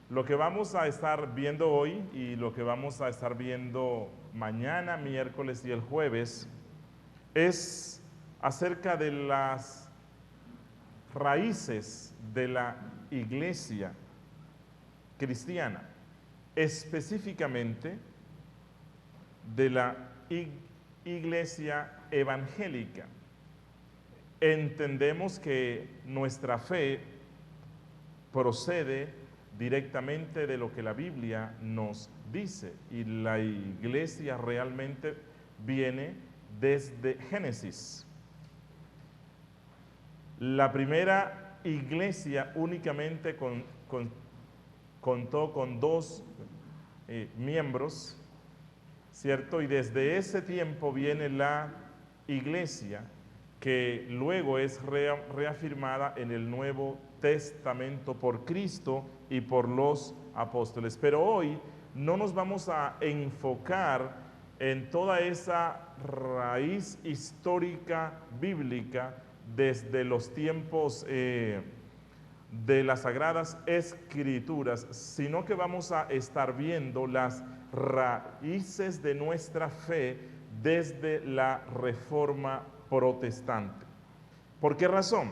Lo que vamos a estar viendo hoy y lo que vamos a estar viendo mañana, miércoles y el jueves es acerca de las raíces de la iglesia cristiana, específicamente de la iglesia evangélica. Entendemos que nuestra fe procede directamente de lo que la Biblia nos dice, y la iglesia realmente viene desde Génesis. La primera iglesia únicamente contó con dos miembros, ¿cierto? Y desde ese tiempo viene la iglesia que luego es reafirmada en el Nuevo Testamento por Cristo y por los apóstoles. Pero hoy no nos vamos a enfocar en toda esa raíz histórica bíblica desde los tiempos de las Sagradas Escrituras, sino que vamos a estar viendo las raíces de nuestra fe desde la Reforma Protestante. ¿Por qué razón?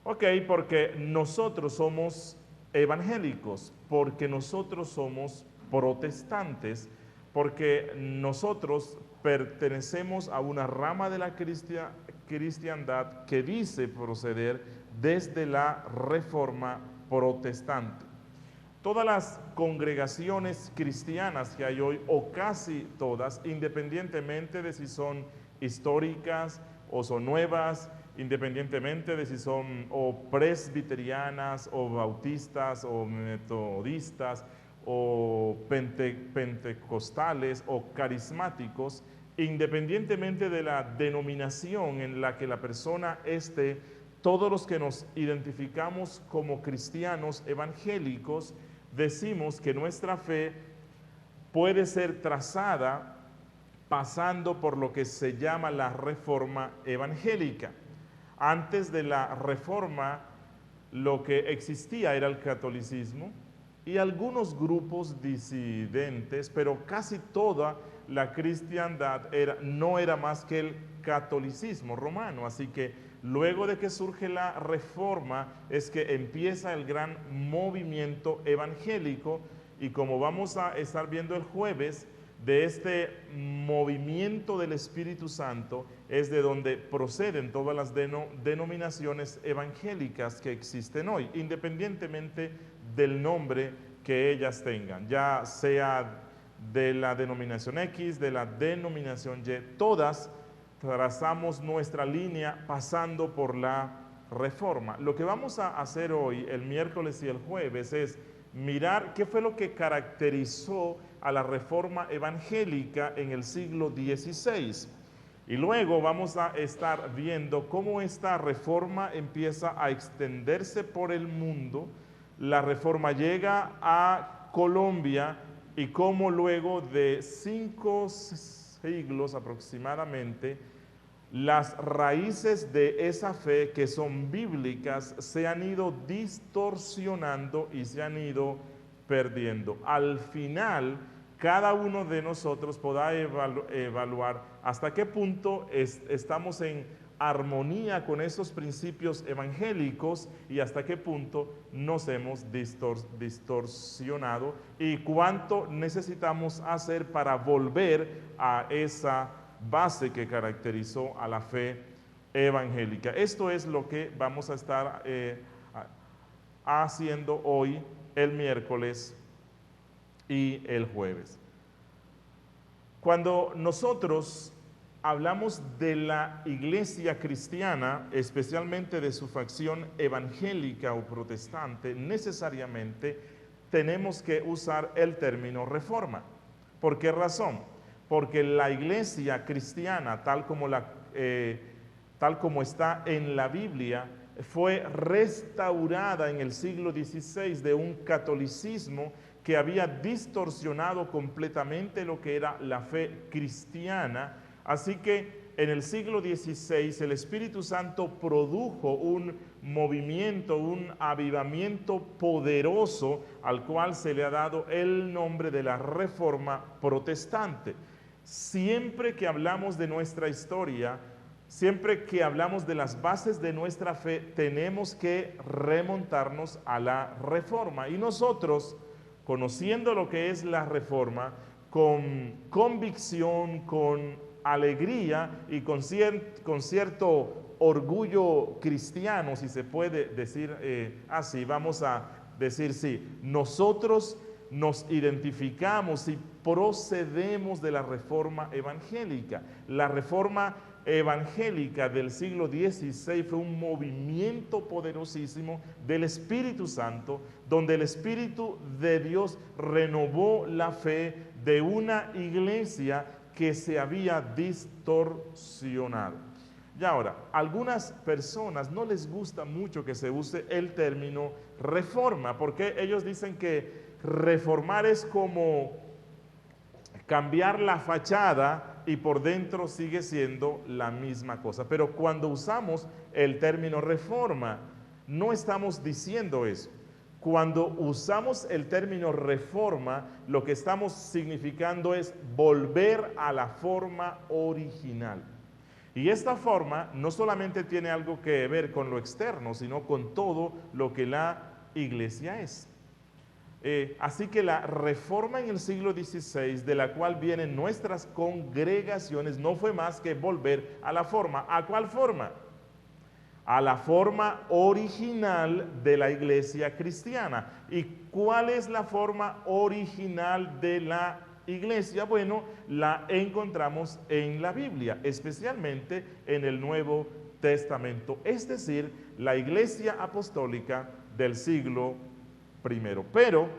Ok, porque nosotros somos evangélicos, porque nosotros somos protestantes, porque nosotros pertenecemos a una rama de la cristiandad que dice proceder desde la Reforma Protestante. Todas las congregaciones cristianas que hay hoy, o casi todas, independientemente de si son históricas o son nuevas, independientemente de si son o presbiterianas o bautistas o metodistas o pentecostales o carismáticos, independientemente de la denominación en la que la persona esté, todos los que nos identificamos como cristianos evangélicos decimos que nuestra fe puede ser trazada pasando por lo que se llama la reforma evangélica. Antes de la reforma, lo que existía era el catolicismo y algunos grupos disidentes, pero casi toda la cristiandad no era más que el catolicismo romano. Así que luego de que surge la reforma es que empieza el gran movimiento evangélico, y como vamos a estar viendo el jueves, de este movimiento del Espíritu Santo es de donde proceden todas las denominaciones evangélicas que existen hoy, independientemente del nombre que ellas tengan, ya sea de la denominación X, de la denominación Y, todas trazamos nuestra línea pasando por la reforma. Lo que vamos a hacer hoy, el miércoles y el jueves, es mirar qué fue lo que caracterizó a la reforma evangélica en el siglo XVI. Y luego vamos a estar viendo cómo esta reforma empieza a extenderse por el mundo. La reforma llega a Colombia y cómo luego de 5 siglos aproximadamente, las raíces de esa fe que son bíblicas se han ido distorsionando y se han ido perdiendo. Al final, cada uno de nosotros podrá evaluar hasta qué punto estamos en armonía con esos principios evangélicos y hasta qué punto nos hemos distorsionado y cuánto necesitamos hacer para volver a esa base que caracterizó a la fe evangélica. Esto es lo que vamos a estar haciendo hoy, el miércoles y el jueves. Cuando nosotros hablamos de la iglesia cristiana, especialmente de su facción evangélica o protestante, necesariamente tenemos que usar el término reforma. ¿Por qué razón? Porque la iglesia cristiana, tal como está en la Biblia, fue restaurada en el siglo XVI de un catolicismo que había distorsionado completamente lo que era la fe cristiana. Así que en el siglo XVI el Espíritu Santo produjo un movimiento, un avivamiento poderoso al cual se le ha dado el nombre de la Reforma Protestante. Siempre que hablamos de nuestra historia, siempre que hablamos de las bases de nuestra fe, tenemos que remontarnos a la Reforma. Y nosotros, conociendo lo que es la Reforma, con convicción, con alegría y con cierto orgullo cristiano, si se puede decir así, vamos a decir sí, nosotros nos identificamos y procedemos de la Reforma evangélica. La Reforma evangélica del siglo XVI fue un movimiento poderosísimo del Espíritu Santo, donde el Espíritu de Dios renovó la fe de una iglesia que se había distorsionado. Y ahora, a algunas personas no les gusta mucho que se use el término reforma, porque ellos dicen que reformar es como cambiar la fachada y por dentro sigue siendo la misma cosa. Pero cuando usamos el término reforma, no estamos diciendo eso. Cuando usamos el término reforma, lo que estamos significando es volver a la forma original. Y esta forma no solamente tiene algo que ver con lo externo, sino con todo lo que la iglesia es. Así que la reforma en el siglo XVI, de la cual vienen nuestras congregaciones, no fue más que volver a la forma. ¿A cuál forma? A la forma original de la iglesia cristiana. ¿Y cuál es la forma original de la iglesia? Bueno, la encontramos en la Biblia, especialmente en el Nuevo Testamento, es decir, la iglesia apostólica del siglo I. Pero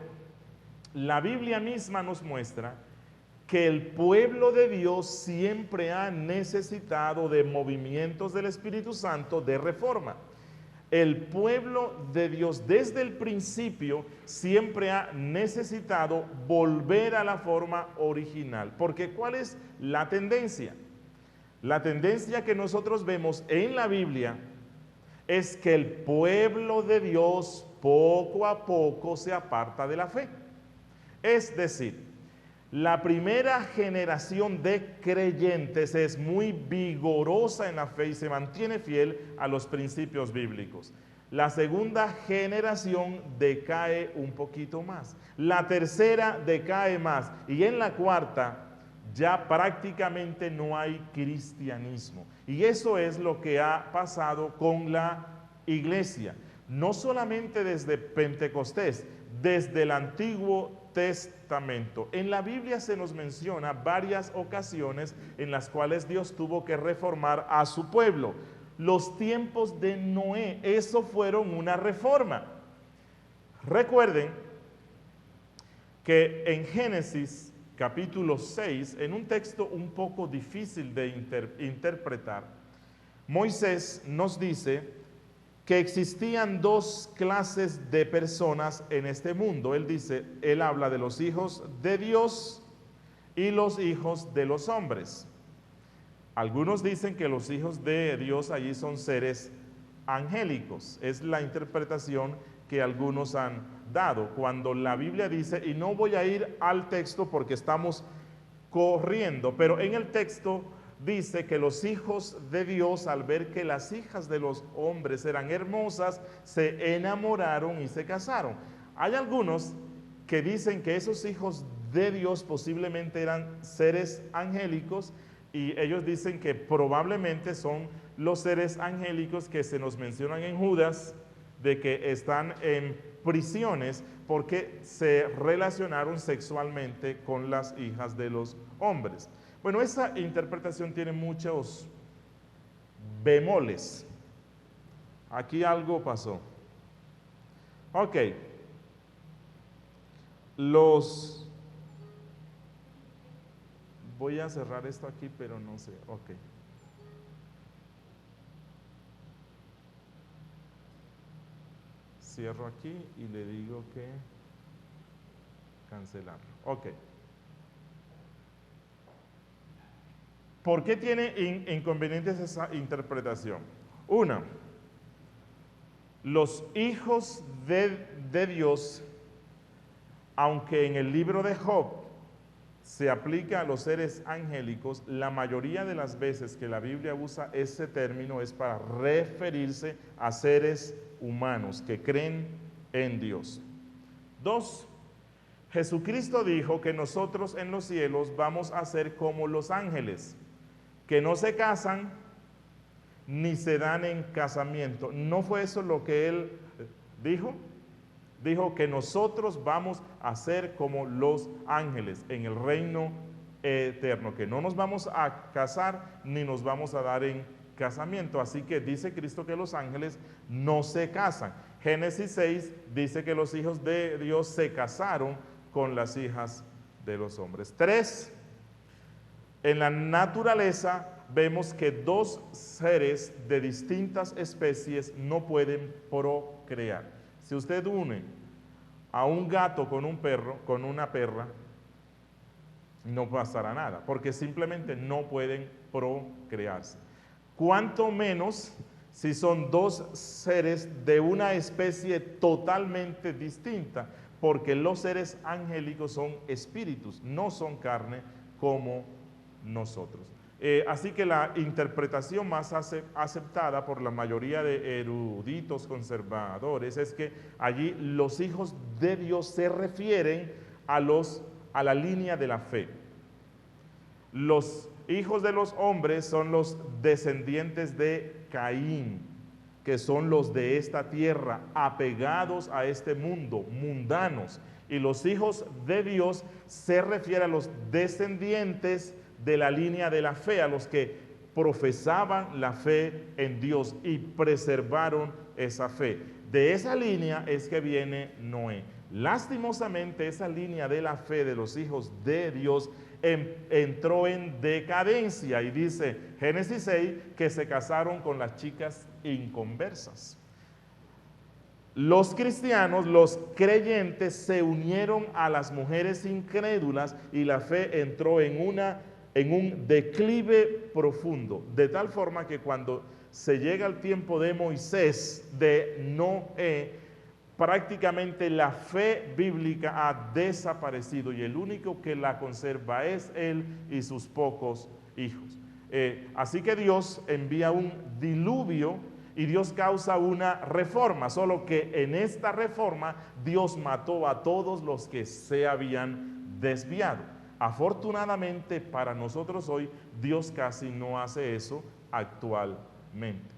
la Biblia misma nos muestra que el pueblo de Dios siempre ha necesitado de movimientos del Espíritu Santo de reforma. El pueblo de Dios desde el principio siempre ha necesitado volver a la forma original. Porque ¿cuál es la tendencia? La tendencia que nosotros vemos en la Biblia es que el pueblo de Dios poco a poco se aparta de la fe. Es decir, la primera generación de creyentes es muy vigorosa en la fe y se mantiene fiel a los principios bíblicos. La segunda generación decae un poquito más. La tercera decae más. Y en la cuarta ya prácticamente no hay cristianismo. Y eso es lo que ha pasado con la iglesia. No solamente desde Pentecostés, desde el Antiguo Testamento. En la Biblia se nos menciona varias ocasiones en las cuales Dios tuvo que reformar a su pueblo. Los tiempos de Noé, eso fueron una reforma. Recuerden que en Génesis capítulo 6, en un texto un poco difícil de interpretar, Moisés nos dice que existían dos clases de personas en este mundo. Él habla de los hijos de Dios y los hijos de los hombres. Algunos dicen que los hijos de Dios allí son seres angélicos. Es la interpretación que algunos han dado. Cuando la Biblia dice, y no voy a ir al texto porque estamos corriendo, pero en el texto dice que los hijos de Dios, al ver que las hijas de los hombres eran hermosas, se enamoraron y se casaron. Hay algunos que dicen que esos hijos de Dios posiblemente eran seres angélicos, y ellos dicen que probablemente son los seres angélicos que se nos mencionan en Judas, de que están en prisiones porque se relacionaron sexualmente con las hijas de los hombres. Bueno, esa interpretación tiene muchos bemoles. Aquí algo pasó. Ok. Voy a cerrar esto aquí, pero no sé. Ok. Cierro aquí y le digo que cancelarlo. Ok. ¿Por qué tiene inconvenientes esa interpretación? Una, Los hijos de Dios, aunque en el libro de Job se aplica a los seres angélicos, la mayoría de las veces que la Biblia usa ese término es para referirse a seres humanos que creen en Dios. 2. Jesucristo dijo que nosotros en los cielos vamos a ser como los ángeles, que no se casan ni se dan en casamiento. ¿No fue eso lo que él dijo? Dijo que nosotros vamos a ser como los ángeles en el reino eterno, que no nos vamos a casar ni nos vamos a dar en casamiento. Así que dice Cristo que los ángeles no se casan. Génesis 6 dice que los hijos de Dios se casaron con las hijas de los hombres. 3. En la naturaleza vemos que dos seres de distintas especies no pueden procrear. Si usted une a un gato con un perro, con una perra, no pasará nada, porque simplemente no pueden procrearse. Cuanto menos si son dos seres de una especie totalmente distinta, porque los seres angélicos son espíritus, no son carne como nosotros. Así que la interpretación más aceptada por la mayoría de eruditos conservadores es que allí los hijos de Dios se refieren a la línea de la fe. Los hijos de los hombres son los descendientes de Caín, que son los de esta tierra, apegados a este mundo, mundanos. Y los hijos de Dios se refieren a los descendientes de la línea de la fe, a los que profesaban la fe en Dios y preservaron esa fe. De esa línea es que viene Noé. Lastimosamente, esa línea de la fe de los hijos de Dios entró en decadencia, y dice Génesis 6 que se casaron con las chicas inconversas. Los cristianos, los creyentes, se unieron a las mujeres incrédulas y la fe entró en un declive profundo, de tal forma que cuando se llega al tiempo de Moisés, de Noé, prácticamente la fe bíblica ha desaparecido y el único que la conserva es él y sus pocos hijos. Así que Dios envía un diluvio y Dios causa una reforma, solo que en esta reforma Dios mató a todos los que se habían desviado. Afortunadamente para nosotros hoy, Dios casi no hace eso actualmente.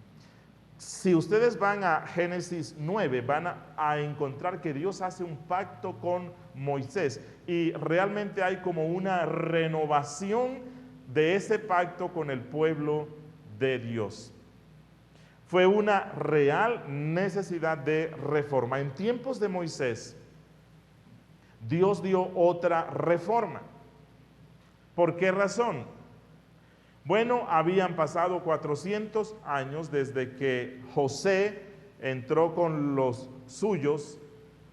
Si ustedes van a Génesis 9, van a encontrar que Dios hace un pacto con Moisés y realmente hay como una renovación de ese pacto con el pueblo de Dios. Fue una real necesidad de reforma. En tiempos de Moisés, Dios dio otra reforma. ¿Por qué razón? Bueno, habían pasado 400 años desde que José entró con los suyos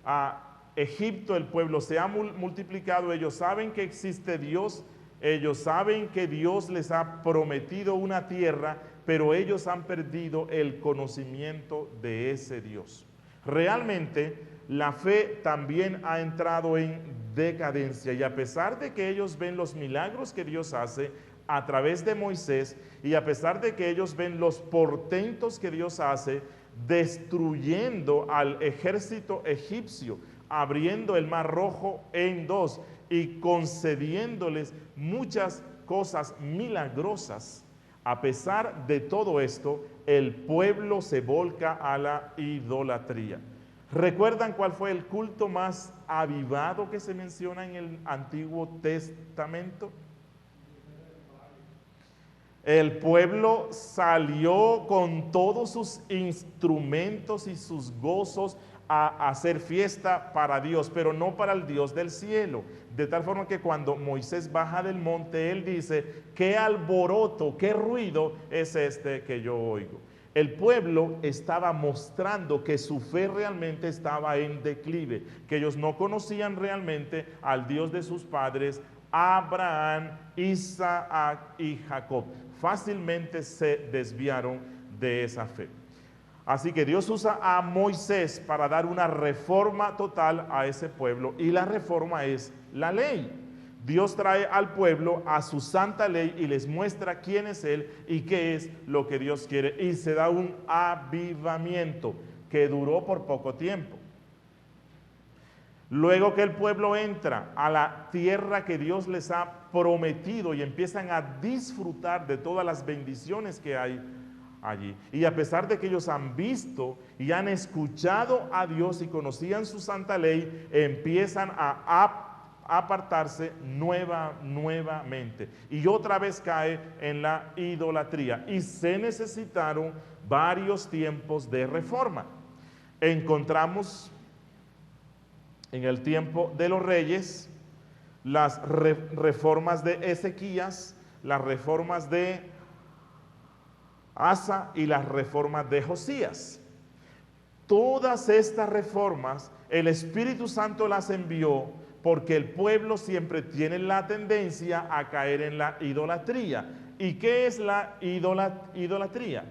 a Egipto. El pueblo se ha multiplicado, ellos saben que existe Dios, ellos saben que Dios les ha prometido una tierra, pero ellos han perdido el conocimiento de ese Dios. Realmente la fe también ha entrado en decadencia y a pesar de que ellos ven los milagros que Dios hace a través de Moisés y a pesar de que ellos ven los portentos que Dios hace destruyendo al ejército egipcio, abriendo el mar rojo en dos y concediéndoles muchas cosas milagrosas, a pesar de todo esto, el pueblo se volca a la idolatría. ¿Recuerdan cuál fue el culto más avivado que se menciona en el Antiguo Testamento? El pueblo salió con todos sus instrumentos y sus gozos a hacer fiesta para Dios, pero no para el Dios del cielo. De tal forma que cuando Moisés baja del monte, él dice, ¿qué alboroto, qué ruido es este que yo oigo? El pueblo estaba mostrando que su fe realmente estaba en declive, que ellos no conocían realmente al Dios de sus padres, Abraham, Isaac y Jacob. Fácilmente se desviaron de esa fe. Así que Dios usa a Moisés para dar una reforma total a ese pueblo, y la reforma es la ley. Dios trae al pueblo a su santa ley y les muestra quién es Él y qué es lo que Dios quiere, y se da un avivamiento que duró por poco tiempo. Luego que el pueblo entra a la tierra que Dios les ha prometido y empiezan a disfrutar de todas las bendiciones que hay allí, y a pesar de que ellos han visto y han escuchado a Dios y conocían su santa ley, empiezan a apartarse nuevamente, y otra vez cae en la idolatría, y se necesitaron varios tiempos de reforma. Encontramos en el tiempo de los reyes las reformas de Ezequías, las reformas de Asa y las reformas de Josías. Todas estas reformas el Espíritu Santo las envió porque el pueblo siempre tiene la tendencia a caer en la idolatría. ¿Y qué es la idolatría?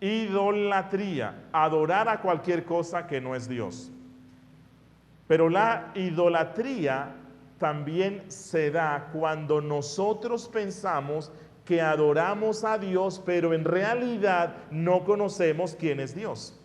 Idolatría, adorar a cualquier cosa que no es Dios. Pero la idolatría también se da cuando nosotros pensamos que adoramos a Dios, pero en realidad no conocemos quién es Dios.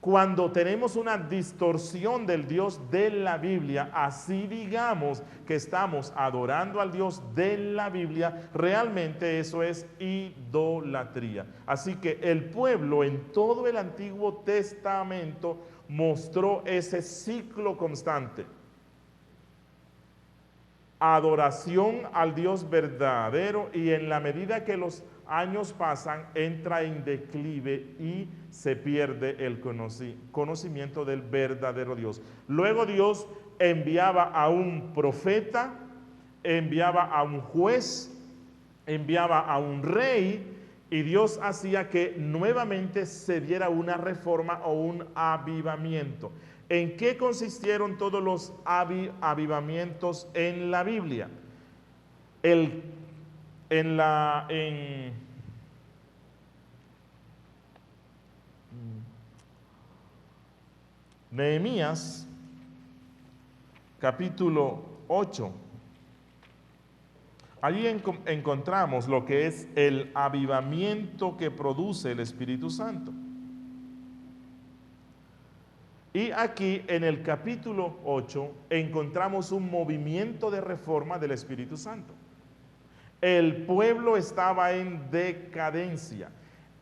Cuando tenemos una distorsión del Dios de la Biblia, así digamos que estamos adorando al Dios de la Biblia, realmente eso es idolatría. Así que el pueblo en todo el Antiguo Testamento mostró ese ciclo constante. Adoración al Dios verdadero, y en la medida que los años pasan, entra en declive y se pierde el conocimiento del verdadero Dios. Luego Dios enviaba a un profeta, enviaba a un juez, enviaba a un rey, y Dios hacía que nuevamente se diera una reforma o un avivamiento. ¿En qué consistieron todos los avivamientos en la Biblia? Nehemías, capítulo 8. Allí encontramos lo que es el avivamiento que produce el Espíritu Santo. Y aquí en el capítulo 8 encontramos un movimiento de reforma del Espíritu Santo. El pueblo estaba en decadencia.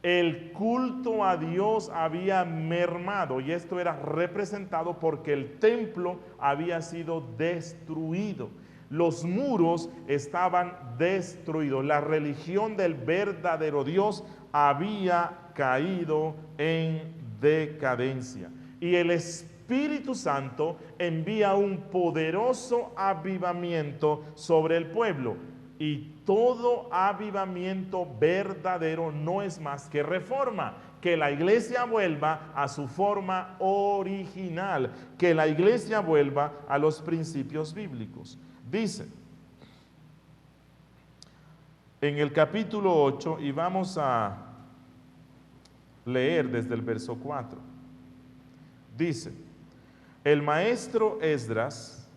El culto a Dios había mermado, y esto era representado porque el templo había sido destruido. Los muros estaban destruidos. La religión del verdadero Dios había caído en decadencia. Y el Espíritu Santo envía un poderoso avivamiento sobre el pueblo. Y todo avivamiento verdadero no es más que reforma, que la iglesia vuelva a su forma original, que la iglesia vuelva a los principios bíblicos. Dice en el capítulo 8, y vamos a leer desde el verso 4. Dice: el maestro Esdras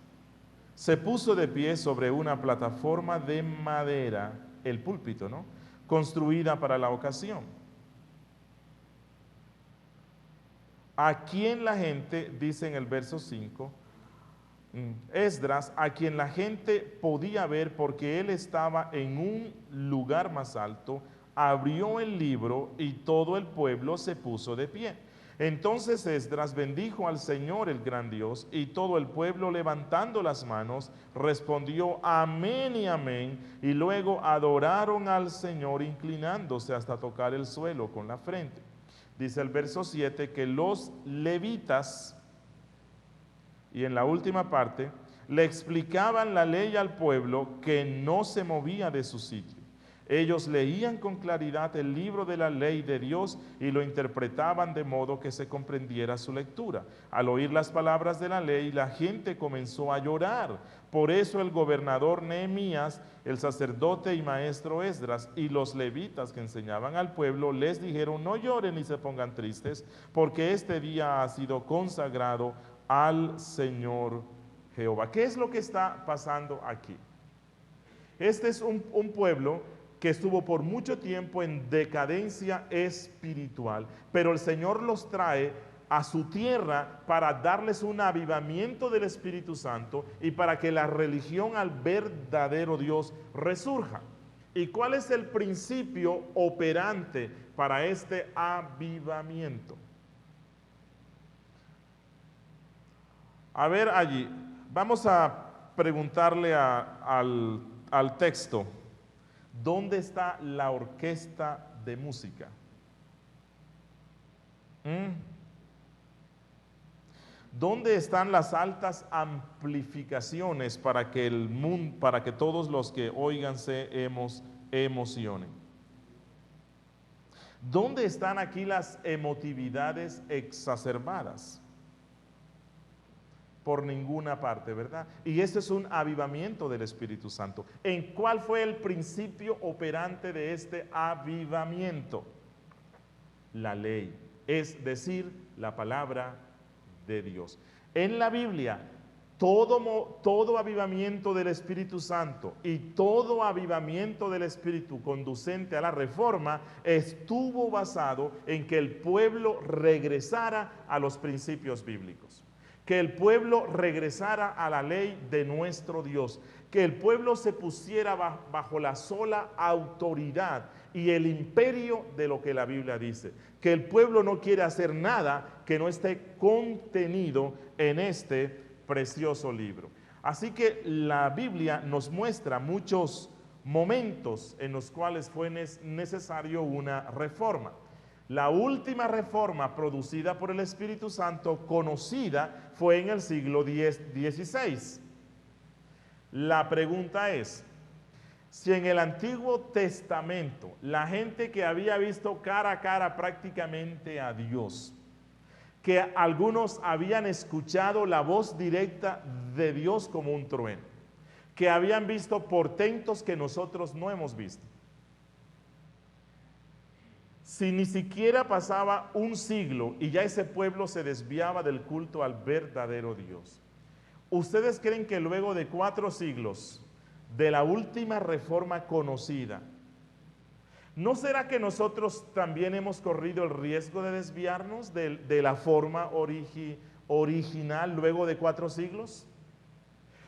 se puso de pie sobre una plataforma de madera, el púlpito, ¿no?, construida para la ocasión. A quien la gente, dice en el verso 5, Esdras, a quien la gente podía ver porque él estaba en un lugar más alto, abrió el libro y todo el pueblo se puso de pie. Entonces Esdras bendijo al Señor el gran Dios, y todo el pueblo, levantando las manos, respondió amén y amén, y luego adoraron al Señor inclinándose hasta tocar el suelo con la frente. Dice el verso 7 que los levitas, y en la última parte, le explicaban la ley al pueblo, que no se movía de su sitio. Ellos leían con claridad el libro de la ley de Dios y lo interpretaban de modo que se comprendiera su lectura. Al oír las palabras de la ley, la gente comenzó a llorar. Por eso el gobernador Nehemías, el sacerdote y maestro Esdras y los levitas que enseñaban al pueblo les dijeron: no lloren ni se pongan tristes, porque este día ha sido consagrado al Señor Jehová. ¿Qué es lo que está pasando aquí? Este es un pueblo que estuvo por mucho tiempo en decadencia espiritual, pero el Señor los trae a su tierra para darles un avivamiento del Espíritu Santo y para que la religión al verdadero Dios resurja. ¿Y cuál es el principio operante para este avivamiento? A ver allí, vamos a preguntarle al texto: ¿dónde está la orquesta de música? ¿Dónde están las altas amplificaciones para que el mundo, para que todos los que oigan se emocionen? ¿Dónde están aquí las emotividades exacerbadas? Por ninguna parte, ¿verdad? Y este es un avivamiento del Espíritu Santo. ¿En cuál fue el principio operante de este avivamiento? La ley, es decir, la palabra de Dios. En la Biblia, todo avivamiento del Espíritu Santo y todo avivamiento del Espíritu conducente a la reforma estuvo basado en que el pueblo regresara a los principios bíblicos, que el pueblo regresara a la ley de nuestro Dios, que el pueblo se pusiera bajo la sola autoridad y el imperio de lo que la Biblia dice, que el pueblo no quiere hacer nada que no esté contenido en este precioso libro. Así que la Biblia nos muestra muchos momentos en los cuales fue necesario una reforma. La última reforma producida por el Espíritu Santo conocida fue en el siglo XVI. La pregunta es: si en el Antiguo Testamento la gente que había visto cara a cara prácticamente a Dios, que algunos habían escuchado la voz directa de Dios como un trueno, que habían visto portentos que nosotros no hemos visto, si ni siquiera pasaba un siglo y ya ese pueblo se desviaba del culto al verdadero Dios, ¿ustedes creen que luego de 4 siglos de la última reforma conocida, ¿no será que nosotros también hemos corrido el riesgo de desviarnos de la forma original luego de 4 siglos?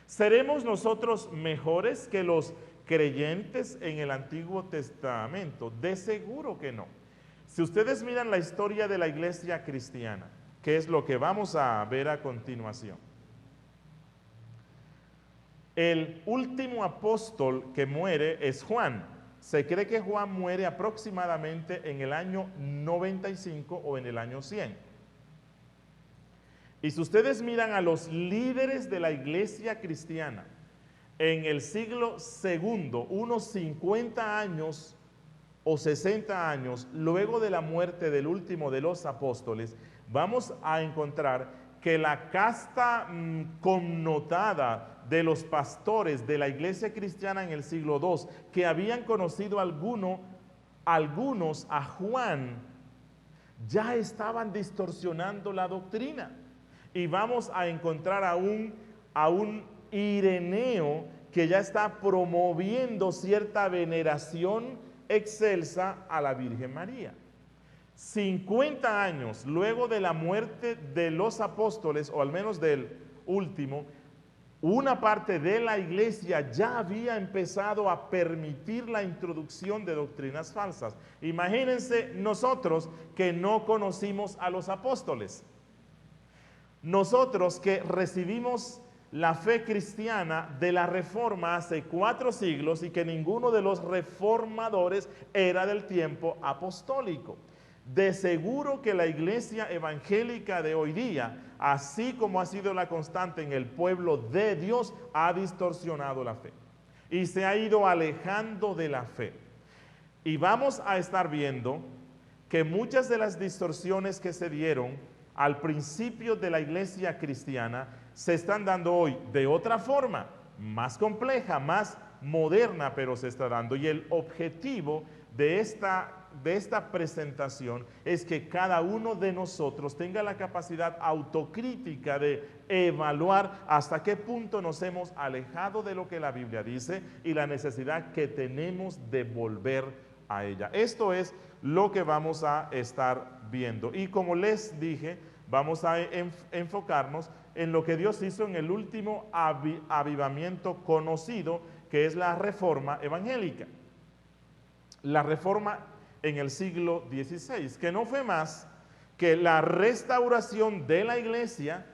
¿Seremos nosotros mejores que los creyentes en el Antiguo Testamento? De seguro que no. Si ustedes miran la historia de la iglesia cristiana, que es lo que vamos a ver a continuación, el último apóstol que muere es Juan. Se cree que Juan muere aproximadamente en el año 95 o en el año 100. Y si ustedes miran a los líderes de la iglesia cristiana en el siglo II, unos 50 años o 60 años luego de la muerte del último de los apóstoles, vamos a encontrar que la casta connotada de los pastores de la iglesia cristiana en el siglo II, que habían conocido algunos a Juan, ya estaban distorsionando la doctrina. Y vamos a encontrar a un Ireneo que ya está promoviendo cierta veneración excelsa a la Virgen María. 50 años luego de la muerte de los apóstoles, o al menos del último, una parte de la iglesia ya había empezado a permitir la introducción de doctrinas falsas. Imagínense nosotros que no conocimos a los apóstoles, nosotros que recibimos la fe cristiana de la Reforma hace 4 siglos y que ninguno de los reformadores era del tiempo apostólico. De seguro que la iglesia evangélica de hoy día, así como ha sido la constante en el pueblo de Dios, ha distorsionado la fe y se ha ido alejando de la fe. Y vamos a estar viendo que muchas de las distorsiones que se dieron al principio de la iglesia cristiana se están dando hoy de otra forma, más compleja, más moderna, pero se está dando. Y el objetivo de esta presentación es que cada uno de nosotros tenga la capacidad autocrítica de evaluar hasta qué punto nos hemos alejado de lo que la Biblia dice y la necesidad que tenemos de volver a ella. Esto es lo que vamos a estar viendo. Y como les dije, vamos a enfocarnos en lo que Dios hizo en el último avivamiento conocido, que es la Reforma evangélica. La Reforma en el siglo XVI, que no fue más que la restauración de la iglesia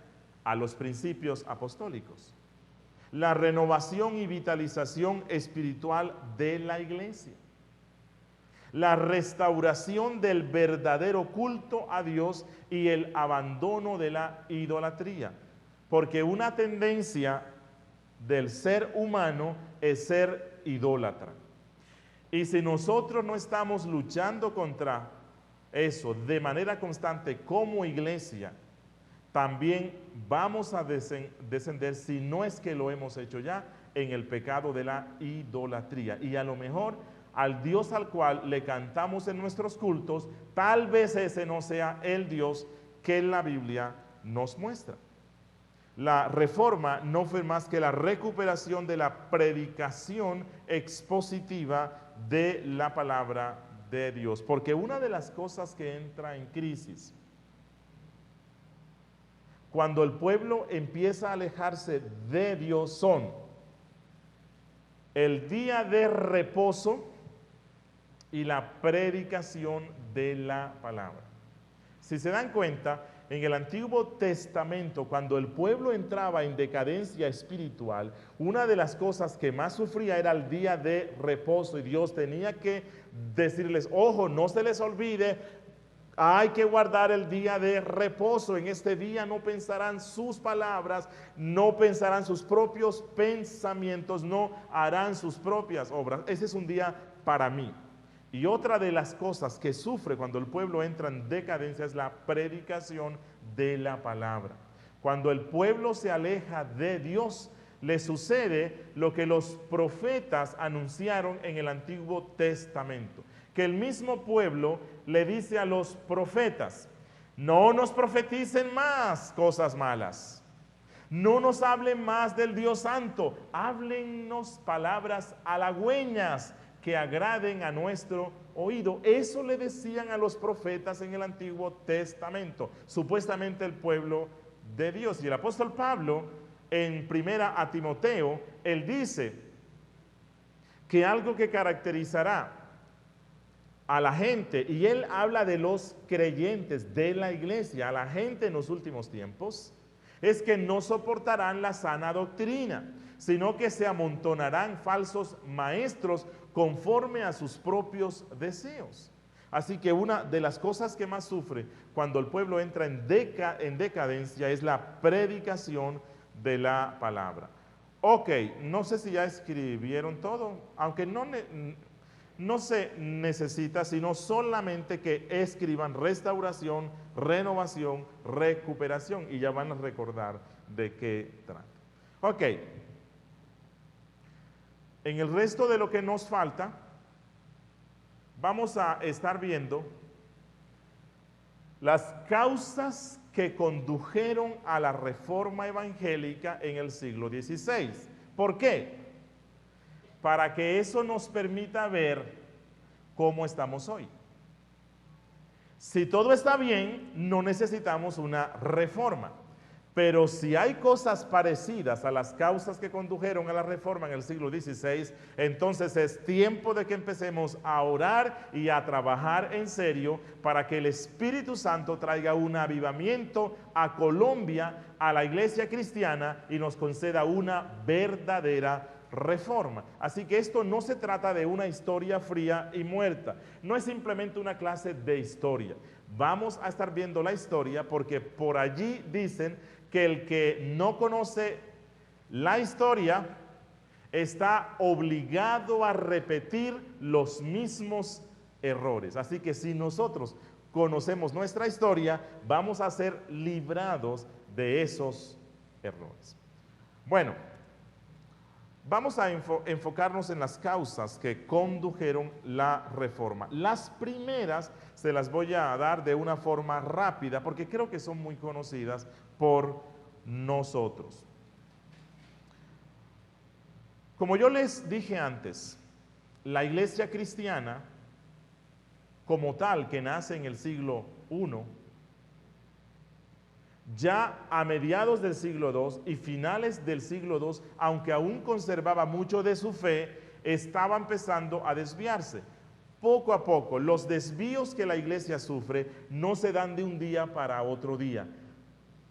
a los principios apostólicos, la renovación y vitalización espiritual de la iglesia, la restauración del verdadero culto a Dios y el abandono de la idolatría, porque una tendencia del ser humano es ser idólatra. Y si nosotros no estamos luchando contra eso de manera constante como iglesia, también vamos a descender, si no es que lo hemos hecho ya, en el pecado de la idolatría. Y a lo mejor al Dios al cual le cantamos en nuestros cultos, tal vez ese no sea el Dios que la Biblia nos muestra. La Reforma no fue más que la recuperación de la predicación expositiva de la palabra de Dios. Porque una de las cosas que entra en crisis cuando el pueblo empieza a alejarse de Dios son el día de reposo y la predicación de la palabra. Si se dan cuenta, en el Antiguo Testamento, cuando el pueblo entraba en decadencia espiritual, una de las cosas que más sufría era el día de reposo, y Dios tenía que decirles, ojo, no se les olvide, hay que guardar el día de reposo. En este día no pensarán sus palabras, no pensarán sus propios pensamientos, no harán sus propias obras. Ese es un día para mí. Y otra de las cosas que sufre cuando el pueblo entra en decadencia es la predicación de la palabra. Cuando el pueblo se aleja de Dios, le sucede lo que los profetas anunciaron en el Antiguo Testamento. Que el mismo pueblo le dice a los profetas, no nos profeticen más cosas malas, no nos hablen más del Dios Santo, háblennos palabras halagüeñas que agraden a nuestro oído. Eso le decían a los profetas en el Antiguo Testamento, supuestamente el pueblo de Dios. Y el apóstol Pablo, en primera a Timoteo, él dice que algo que caracterizará a la gente, y él habla de los creyentes de la iglesia, a la gente en los últimos tiempos, es que no soportarán la sana doctrina, sino que se amontonarán falsos maestros conforme a sus propios deseos. Así que una de las cosas que más sufre cuando el pueblo entra en decadencia es la predicación de la palabra. Ok, no sé si ya escribieron todo, aunque no se necesita, sino solamente que escriban restauración, renovación, recuperación, y ya van a recordar de qué trata. Ok. En el resto de lo que nos falta, vamos a estar viendo las causas que condujeron a la reforma evangélica en el siglo XVI. ¿Por qué? Para que eso nos permita ver cómo estamos hoy. Si todo está bien, no necesitamos una reforma. Pero si hay cosas parecidas a las causas que condujeron a la reforma en el siglo XVI, entonces es tiempo de que empecemos a orar y a trabajar en serio para que el Espíritu Santo traiga un avivamiento a Colombia, a la iglesia cristiana, y nos conceda una verdadera reforma. Así que esto no se trata de una historia fría y muerta, no es simplemente una clase de historia. Vamos a estar viendo la historia porque por allí dicen que el que no conoce la historia está obligado a repetir los mismos errores. Así que si nosotros conocemos nuestra historia, vamos a ser librados de esos errores. Bueno, vamos a enfocarnos en las causas que condujeron la reforma. Las primeras se las voy a dar de una forma rápida porque creo que son muy conocidas por nosotros. Como yo les dije antes, la iglesia cristiana, como tal, que nace en el siglo I, ya a mediados del siglo II y finales del siglo II, aunque aún conservaba mucho de su fe, estaba empezando a desviarse. Poco a poco, los desvíos que la iglesia sufre no se dan de un día para otro día.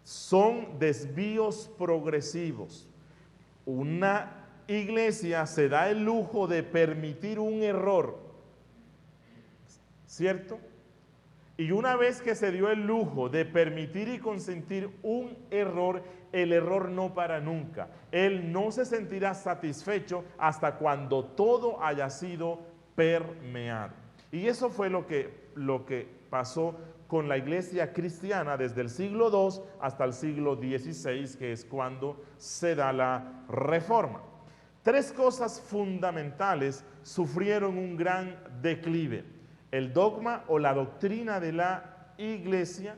Son desvíos progresivos. Una iglesia se da el lujo de permitir un error, ¿cierto? Y una vez que se dio el lujo de permitir y consentir un error, el error no para nunca. Él no se sentirá satisfecho hasta cuando todo haya sido permeado. Y eso fue lo que pasó con la iglesia cristiana desde el siglo II hasta el siglo XVI, que es cuando se da la reforma. Tres cosas fundamentales sufrieron un gran declive: el dogma o la doctrina de la iglesia,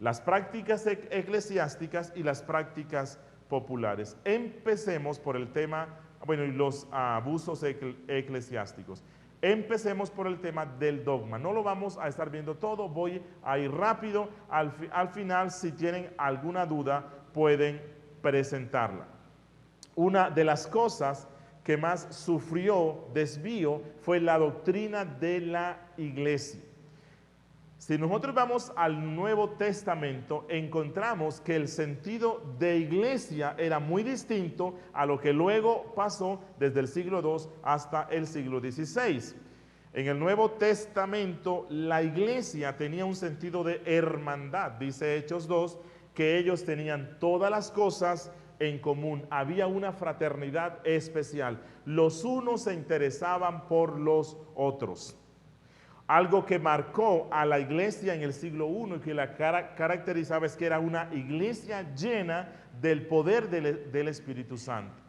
las prácticas eclesiásticas y las prácticas populares. Empecemos por el tema, y los abusos eclesiásticos. Empecemos por el tema del dogma. No lo vamos a estar viendo todo, voy a ir rápido. Al final, si tienen alguna duda, pueden presentarla. Una de las cosas que más sufrió desvío fue la doctrina de la iglesia. Si nosotros vamos al Nuevo Testamento, encontramos que el sentido de iglesia era muy distinto a lo que luego pasó desde el siglo II hasta el siglo XVI. En el Nuevo Testamento, la iglesia tenía un sentido de hermandad. Dice Hechos 2 que ellos tenían todas las cosas en común, había una fraternidad especial, los unos se interesaban por los otros. Algo que marcó a la iglesia en el siglo I y que la caracterizaba es que era una iglesia llena del poder del Espíritu Santo.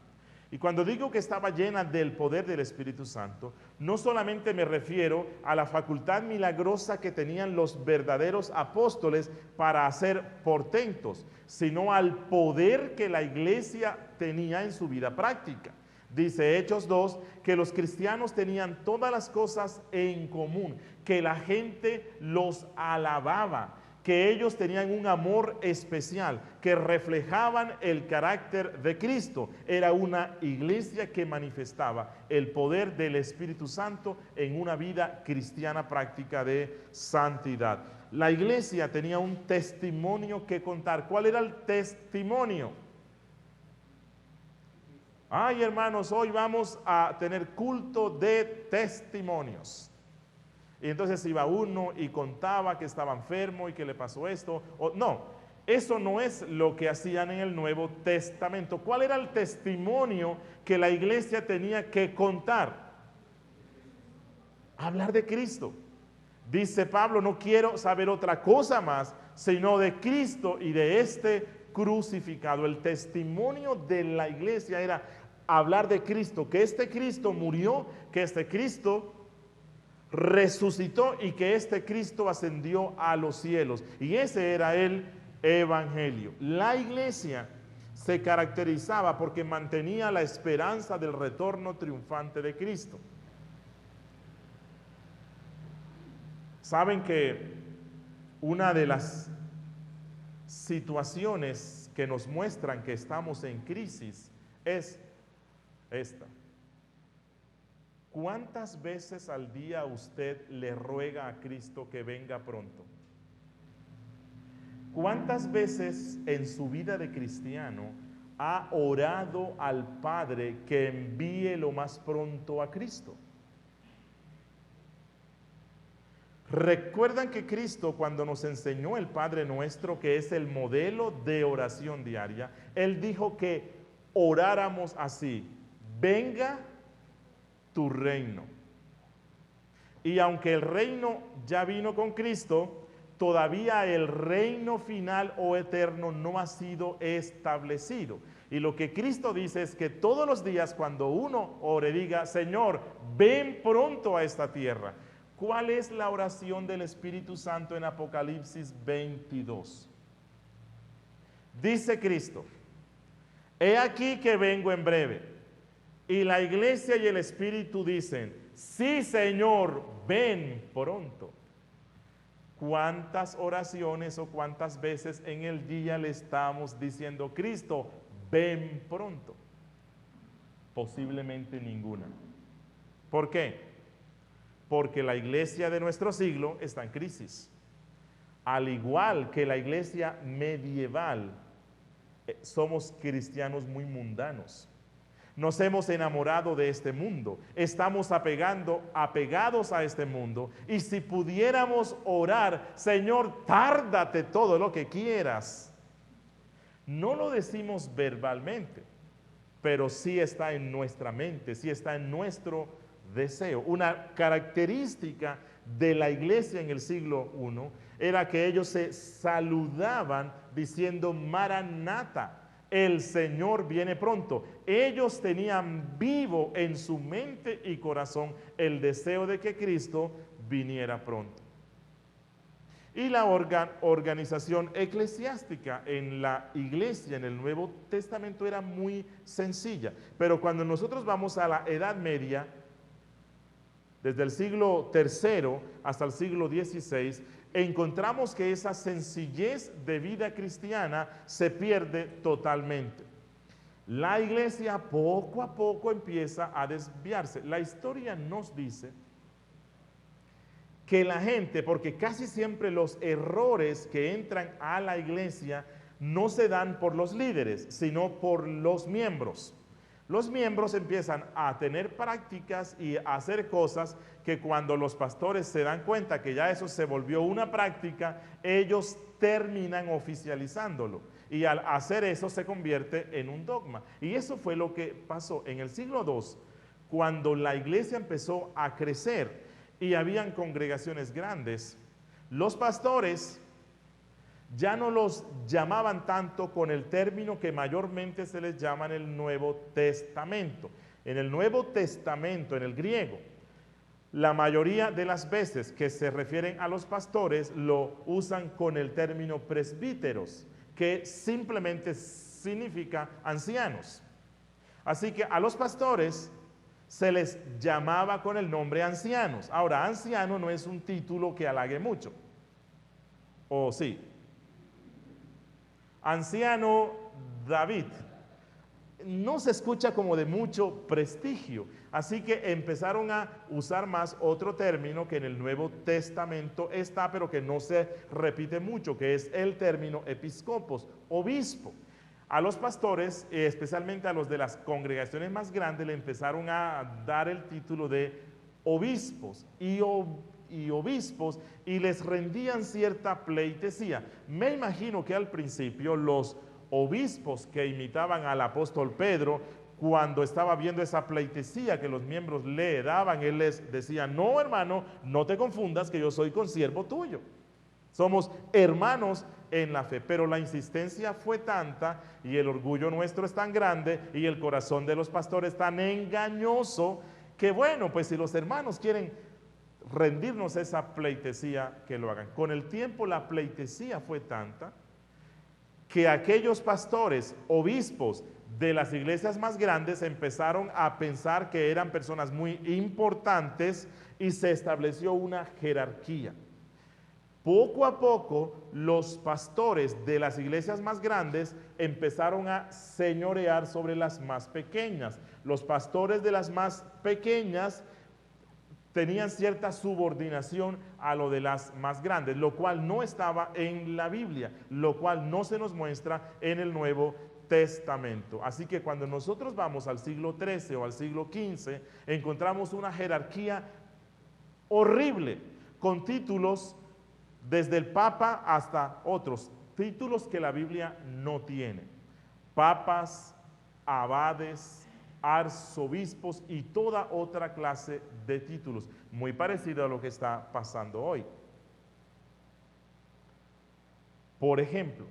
Y cuando digo que estaba llena del poder del Espíritu Santo, no solamente me refiero a la facultad milagrosa que tenían los verdaderos apóstoles para hacer portentos, sino al poder que la iglesia tenía en su vida práctica. Dice Hechos 2 que los cristianos tenían todas las cosas en común, que la gente los alababa, que ellos tenían un amor especial, que reflejaban el carácter de Cristo. Era una iglesia que manifestaba el poder del Espíritu Santo en una vida cristiana práctica de santidad. La iglesia tenía un testimonio que contar. ¿Cuál era el testimonio? Ay, hermanos, hoy vamos a tener culto de testimonios. Y entonces iba uno y contaba que estaba enfermo y que le pasó esto. No, eso no es lo que hacían en el Nuevo Testamento. ¿Cuál era el testimonio que la iglesia tenía que contar? Hablar de Cristo. Dice Pablo, no quiero saber otra cosa más, sino de Cristo y de este crucificado. El testimonio de la iglesia era hablar de Cristo, que este Cristo murió, que este Cristo resucitó y que este Cristo ascendió a los cielos. Y ese era el evangelio. La iglesia se caracterizaba porque mantenía la esperanza del retorno triunfante de Cristo. Saben que una de las situaciones que nos muestran que estamos en crisis es esta. ¿Cuántas veces al día usted le ruega a Cristo que venga pronto? ¿Cuántas veces en su vida de cristiano ha orado al Padre que envíe lo más pronto a Cristo? Recuerdan que Cristo, cuando nos enseñó el Padre Nuestro, que es el modelo de oración diaria, Él dijo que oráramos así: venga tu reino. Y aunque el reino ya vino con Cristo, todavía el reino final o eterno no ha sido establecido. Y lo que Cristo dice es que todos los días cuando uno ore, diga, Señor, ven pronto a esta tierra. ¿Cuál es la oración del Espíritu Santo en Apocalipsis 22? Dice Cristo, he aquí que vengo en breve. Y la iglesia y el Espíritu dicen, sí, Señor, ven pronto. ¿Cuántas oraciones o cuántas veces en el día le estamos diciendo, Cristo, ven pronto? Posiblemente ninguna. ¿Por qué? Porque la iglesia de nuestro siglo está en crisis. Al igual que la iglesia medieval, somos cristianos muy mundanos. Nos hemos enamorado de este mundo, estamos apegados a este mundo, y si pudiéramos orar, Señor, tárdate todo lo que quieras, no lo decimos verbalmente, pero sí está en nuestra mente, sí está en nuestro deseo. Una característica de la iglesia en el siglo I era que ellos se saludaban diciendo Maranatha, el Señor viene pronto. Ellos tenían vivo en su mente y corazón el deseo de que Cristo viniera pronto. Y la organización eclesiástica en la iglesia en el Nuevo Testamento era muy sencilla, pero cuando nosotros vamos a la Edad Media, desde el siglo III hasta el siglo XVI, encontramos que esa sencillez de vida cristiana se pierde totalmente. La iglesia poco a poco empieza a desviarse. La historia nos dice que la gente, porque casi siempre los errores que entran a la iglesia no se dan por los líderes, sino por los miembros. Los miembros empiezan a tener prácticas y a hacer cosas que cuando los pastores se dan cuenta que ya eso se volvió una práctica, ellos terminan oficializándolo. Y al hacer eso se convierte en un dogma. Y eso fue lo que pasó en el siglo II, cuando la iglesia empezó a crecer y habían congregaciones grandes. Los pastores ya no los llamaban tanto con el término que mayormente se les llama en el Nuevo Testamento. En el Nuevo Testamento, en el griego, la mayoría de las veces que se refieren a los pastores lo usan con el término presbíteros, que simplemente significa ancianos. Así que a los pastores se les llamaba con el nombre ancianos. Ahora, anciano no es un título que halague mucho. ¿O sí? Anciano David no se escucha como de mucho prestigio, así que empezaron a usar más otro término que en el Nuevo Testamento está, pero que no se repite mucho, que es el término episcopos, obispo. A los pastores, especialmente a los de las congregaciones más grandes, le empezaron a dar el título de obispos y obispos, y les rendían cierta pleitesía. Me imagino que al principio los obispos que imitaban al apóstol Pedro, cuando estaba viendo esa pleitesía que los miembros le daban, él les decía, no hermano, no te confundas que yo soy consiervo tuyo. Somos hermanos en la fe, pero la insistencia fue tanta y el orgullo nuestro es tan grande y el corazón de los pastores tan engañoso que bueno, pues si los hermanos quieren rendirnos esa pleitesía, que lo hagan. Con el tiempo la pleitesía fue tanta que aquellos pastores, obispos de las iglesias más grandes empezaron a pensar que eran personas muy importantes y se estableció una jerarquía. Poco a poco los pastores de las iglesias más grandes empezaron a señorear sobre las más pequeñas. Los pastores de las más pequeñas tenían cierta subordinación a lo de las más grandes, lo cual no estaba en la Biblia, lo cual no se nos muestra en el Nuevo Testamento. Así que cuando nosotros vamos al siglo XIII o al siglo XV, encontramos una jerarquía horrible, con títulos desde el Papa hasta otros, títulos que la Biblia no tiene. Papas, abades, arzobispos y toda otra clase de títulos, muy parecido a lo que está pasando hoy. Por ejemplo,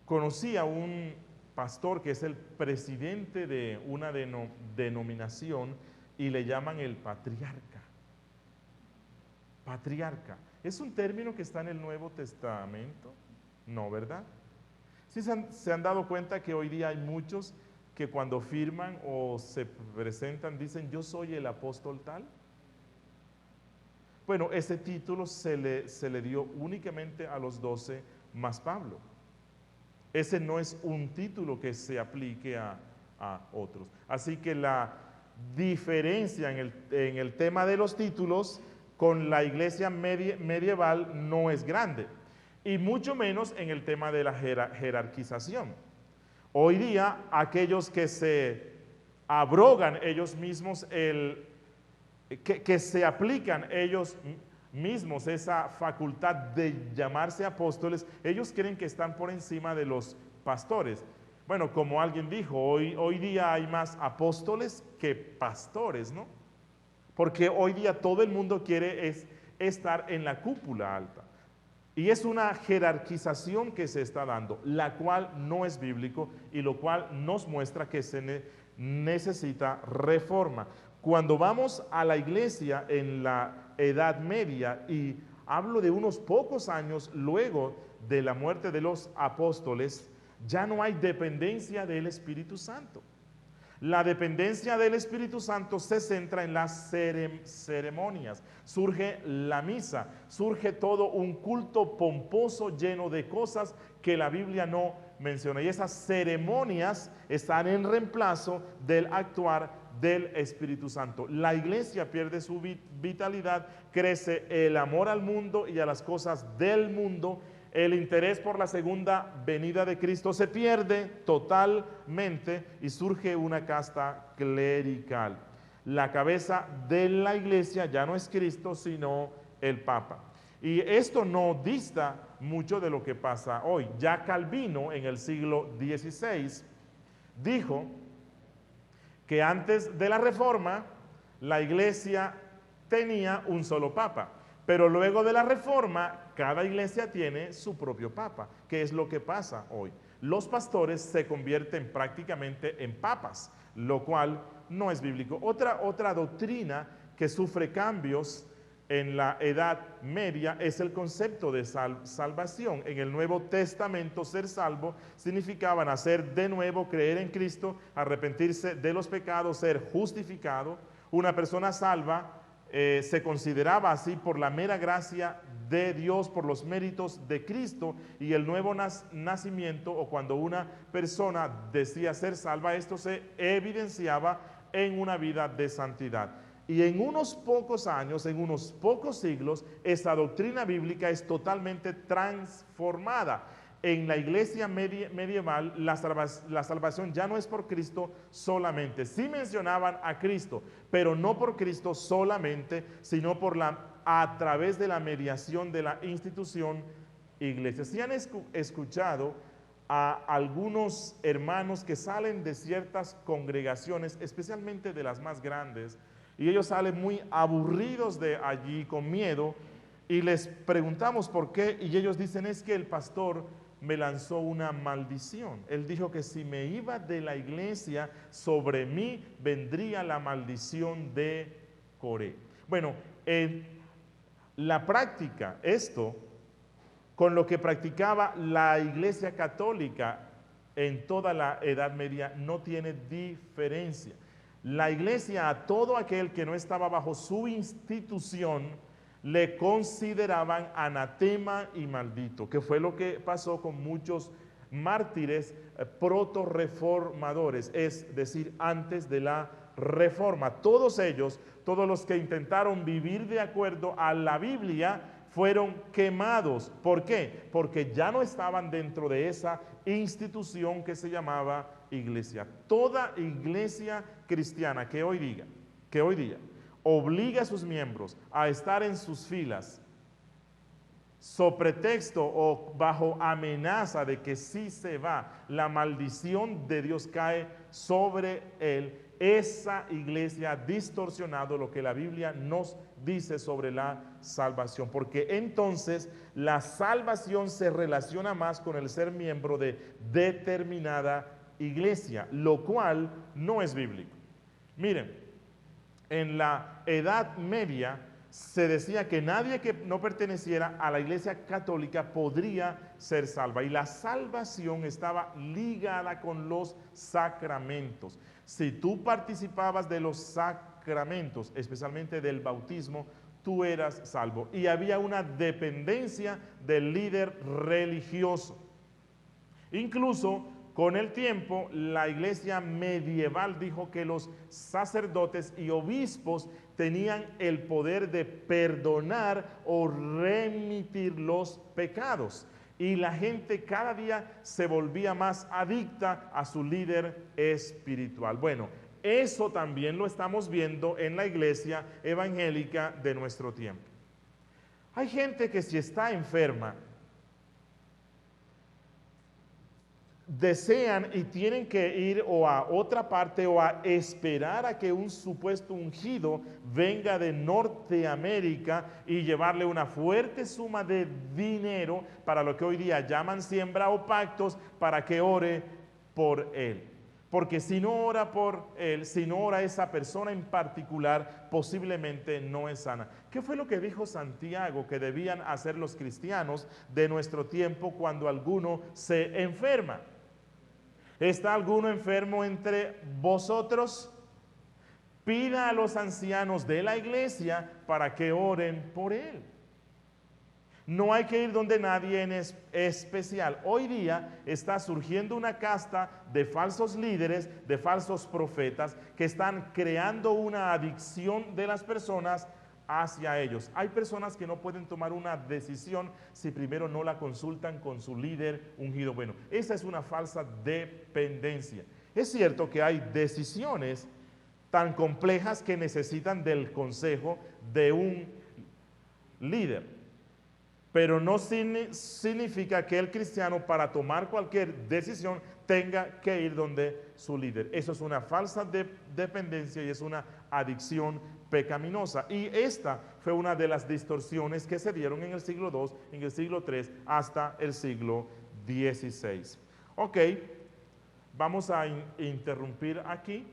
conocí a un pastor que es el presidente de una denominación y le llaman el patriarca. Patriarca. ¿Es un término que está en el Nuevo Testamento? No, ¿verdad? ¿Sí se han dado cuenta que hoy día hay muchos que cuando firman o se presentan dicen yo soy el apóstol tal? Bueno, ese título se le dio únicamente a los 12 más Pablo. Ese no es un título que se aplique a otros. Así que la diferencia en el tema de los títulos con la iglesia medieval no es grande, y mucho menos en el tema de la jerarquización. Hoy día, aquellos que se abrogan ellos mismos, que se aplican ellos mismos esa facultad de llamarse apóstoles, ellos creen que están por encima de los pastores. Bueno, como alguien dijo, hoy día hay más apóstoles que pastores, ¿no? Porque hoy día todo el mundo quiere estar en la cúpula alta. Y es una jerarquización que se está dando, la cual no es bíblico y lo cual nos muestra que se necesita reforma. Cuando vamos a la iglesia en la Edad Media, y hablo de unos pocos años luego de la muerte de los apóstoles, ya no hay dependencia del Espíritu Santo. La dependencia del Espíritu Santo se centra en las ceremonias. Surge la misa, surge todo un culto pomposo lleno de cosas que la Biblia no menciona. Y esas ceremonias están en reemplazo del actuar del Espíritu Santo. La iglesia pierde su vitalidad, crece el amor al mundo y a las cosas del mundo. El interés por la segunda venida de Cristo se pierde totalmente y surge una casta clerical. La cabeza de la iglesia ya no es Cristo, sino el Papa. Y esto no dista mucho de lo que pasa hoy. Ya Calvino, en el siglo XVI, dijo que antes de la Reforma, la iglesia tenía un solo Papa. Pero luego de la Reforma, cada iglesia tiene su propio papa, que es lo que pasa hoy. Los pastores se convierten prácticamente en papas, lo cual no es bíblico. Otra doctrina que sufre cambios en la Edad Media es el concepto de salvación. En el Nuevo Testamento, ser salvo significaba nacer de nuevo, creer en Cristo, arrepentirse de los pecados, ser justificado. Una persona salva se consideraba así por la mera gracia de Dios, por los méritos de Cristo, y el nuevo nacimiento, o cuando una persona decía ser salva, esto se evidenciaba en una vida de santidad. Y en unos pocos años, en unos pocos siglos, esa doctrina bíblica es totalmente transformada. En la iglesia medieval, la salvación ya no es por Cristo solamente. Sí mencionaban a Cristo, pero no por Cristo solamente, sino a través de la mediación de la institución iglesia. Si han escuchado a algunos hermanos que salen de ciertas congregaciones, especialmente de las más grandes, y ellos salen muy aburridos de allí, con miedo, y les preguntamos por qué, y ellos dicen es que el pastor me lanzó una maldición. Él dijo que si me iba de la iglesia, sobre mí vendría la maldición de Coré. Bueno, la práctica, esto, con lo que practicaba la iglesia católica en toda la Edad Media, no tiene diferencia. La iglesia, a todo aquel que no estaba bajo su institución, le consideraban anatema y maldito, que fue lo que pasó con muchos mártires proto-reformadores, es decir, antes de la Reforma. Todos ellos, todos los que intentaron vivir de acuerdo a la Biblia, fueron quemados. ¿Por qué? Porque ya no estaban dentro de esa institución que se llamaba iglesia. Toda iglesia cristiana que hoy día obliga a sus miembros a estar en sus filas sobre pretexto o bajo amenaza de que si se va, la maldición de Dios cae sobre él, esa iglesia ha distorsionado lo que la Biblia nos dice sobre la salvación, porque entonces la salvación se relaciona más con el ser miembro de determinada iglesia, lo cual no es bíblico. Miren, en la Edad Media se decía que nadie que no perteneciera a la iglesia católica podría ser salva, y la salvación estaba ligada con los sacramentos. Si tú participabas de los sacramentos, especialmente del bautismo, tú eras salvo, y había una dependencia del líder religioso. Incluso con el tiempo, la iglesia medieval dijo que los sacerdotes y obispos tenían el poder de perdonar o remitir los pecados. Y la gente cada día se volvía más adicta a su líder espiritual. Bueno, eso también lo estamos viendo en la iglesia evangélica de nuestro tiempo. Hay gente que si está enferma, desean y tienen que ir o a otra parte o a esperar a que un supuesto ungido venga de Norteamérica y llevarle una fuerte suma de dinero para lo que hoy día llaman siembra o pactos, para que ore por él. Porque si no ora por él, si no ora esa persona en particular, posiblemente no es sana. ¿Qué fue lo que dijo Santiago que debían hacer los cristianos de nuestro tiempo cuando alguno se enferma? ¿Está alguno enfermo entre vosotros? Pida a los ancianos de la iglesia para que oren por él. No hay que ir donde nadie en especial. Hoy día está surgiendo una casta de falsos líderes, de falsos profetas, que están creando una adicción de las personas hacia ellos. Hay personas que no pueden tomar una decisión si primero no la consultan con su líder ungido. Bueno, esa es una falsa dependencia. Es cierto que hay decisiones tan complejas que necesitan del consejo de un líder, pero no significa que el cristiano, para tomar cualquier decisión, tenga que ir donde su líder. Eso es una falsa dependencia y es una adicción pecaminosa. Y esta fue una de las distorsiones que se dieron en el siglo II, en el siglo III, hasta el siglo XVI. Ok, vamos a interrumpir aquí.